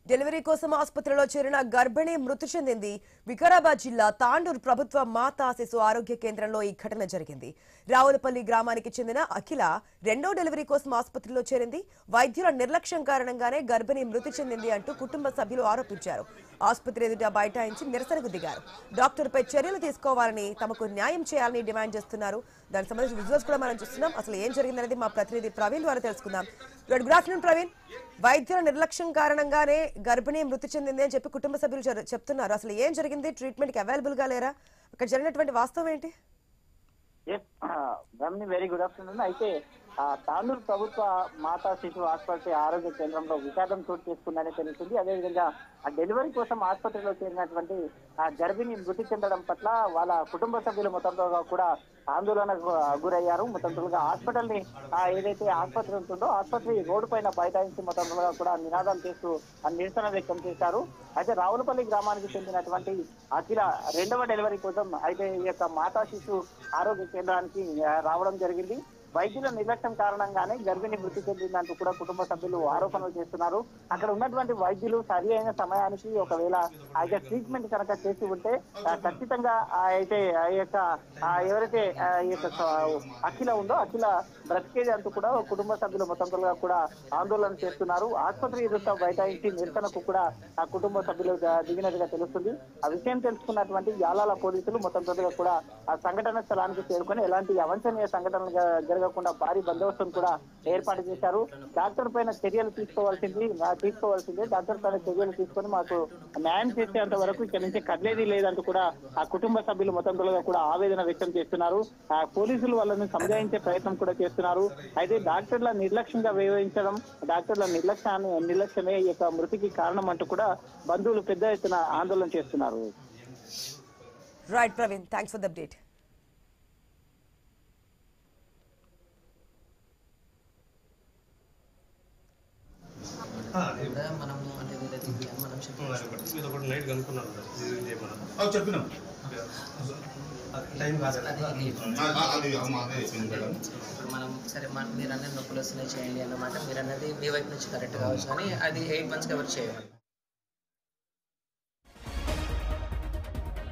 Delivery కోసం ఆసుపత్రిలో చేరిన గర్భిణి మృతి చెందింది. వికారాబాద్ జిల్లా తాండూరు ప్రభుత్వ మాతా శిశు ఆరోగ్య కేంద్రంలో ఈ ఘటన జరిగింది. రావులపల్లి గ్రామానికి చెందిన అఖిల రెండో డెలివరీ కోసం ఆసుపత్రిలో చేరింది. వైద్యుల నిర్లక్ష్యం కారణంగానే గర్భిణి మృతి చెందింది అంటూ కుటుంబ సభ్యులు ఆరోపించారు. ఆసుపత్రి ఎదుట బైఠాయించి నిరసనకు దిగారు. డాక్టర్పై చర్యలు తీసుకోవాలని, తమకు న్యాయం చేయాలని డిమాండ్ చేస్తున్నారు. దానికి సంబంధించిన విజువల్స్ కూడా మనం చూస్తున్నాం. అసలు ఏం జరిగిందనేది మా ప్రతినిధి ప్రవీణ్ ద్వారా తెలుసుకుందాం. Good afternoon Praveen. వైద్యుల నిర్లక్ష్యం కారణంగానే గర్భిణి మృతి చెందింది అని చెప్పి కుటుంబ సభ్యులు చెప్తున్నారు. అసలు ఏం జరిగింది? ట్రీట్మెంట్ కి అవైలబుల్ గా లేరా? అక్కడ జరిగినటువంటి వాస్తవం ఏంటి? Very good afternoon. అయితే తాండూరు ప్రభుత్వ మాతా శిశు ఆసుపత్రి ఆరోగ్య కేంద్రంలో విషాదం చోటు చేసుకుందని తెలుస్తుంది. అదేవిధంగా ఆ డెలివరీ కోసం ఆసుపత్రిలో చేరినటువంటి ఆ గర్భిణి మృతి చెందడం పట్ల వాళ్ళ కుటుంబ సభ్యులు మొత్తంలో కూడా ఆందోళనకు గురయ్యారు. మొత్తంగా హాస్పిటల్ ని ఏదైతే ఆసుపత్రి ఉంటుందో ఆసుపత్రి రోడ్డు పైన బైఠాయించి మొత్తంలో కూడా నినాదాలు చేస్తూ నిరసన వ్యక్తం చేశారు. అయితే రావులపల్లి గ్రామానికి చెందినటువంటి అఖిల రెండవ డెలివరీ కోసం అయితే ఈ యొక్క మాతా శిశు ఆరోగ్య కేంద్రానికి రావడం జరిగింది. వైద్యుల నిర్లక్ష్యం కారణంగానే గర్భిణి మృతి చెందిందంటూ కూడా కుటుంబ సభ్యులు ఆరోపణలు చేస్తున్నారు. అక్కడ ఉన్నటువంటి వైద్యులు సరి అయిన సమయానికి ఒకవేళ ఆ యొక్క ట్రీట్మెంట్ కనుక చేసి ఉంటే ఖచ్చితంగా అయితే ఆ యొక్క ఎవరైతే ఈ యొక్క అఖిల ఉందో అఖిల బ్రతికేది అంటూ కూడా కుటుంబ సభ్యులు మొత్తంగా కూడా ఆందోళన చేస్తున్నారు. ఆసుపత్రి ఎదుట బైఠాయించి నిరసనకు కూడా ఆ కుటుంబ సభ్యులు దిగినట్టుగా తెలుస్తుంది. ఆ విషయం తెలుసుకున్నటువంటి యాలాల పోలీసులు మొత్తంగా కూడా ఆ సంఘటన స్థలానికి చేరుకొని ఎలాంటి అవాంఛనీయ సంఘటనలు జరగకుండా భారీ బందోబస్తును కూడా ఏర్పాటు చేశారు. డాక్టర్ పైన చర్యలు తీసుకోవాల్సిందే. డాక్టర్ పైన చర్యలు తీసుకొని మాకు న్యాయం చేసేంత వరకు ఇక్కడ నుంచి కదిలేది లేదంటూ కూడా ఆ కుటుంబ సభ్యులు మొత్తంగా కూడా ఆవేదన వ్యక్తం చేస్తున్నారు. ఆ పోలీసులు వాళ్ళని సంజాయించే ప్రయత్నం కూడా చేస్తున్నారు. అయితే డాక్టర్ల నిర్లక్ష్యంగా వ్యవహరించడం, డాక్టర్ల నిర్లక్ష్యమే ఈ యొక్క మృతికి కారణం అంటూ కూడా బంధువులు పెద్ద ఎత్తున ఆందోళన చేస్తున్నారు. Right Praveen, thanks for the update. మనం సరే మీరు అన్నది నొప్పులు వస్తున్నాయి చేయండి అన్నమాట. మీరు అన్నది మీ వైపు నుంచి కరెక్ట్ కావచ్చు, కానీ అది 8 months ఎవరు చేయమని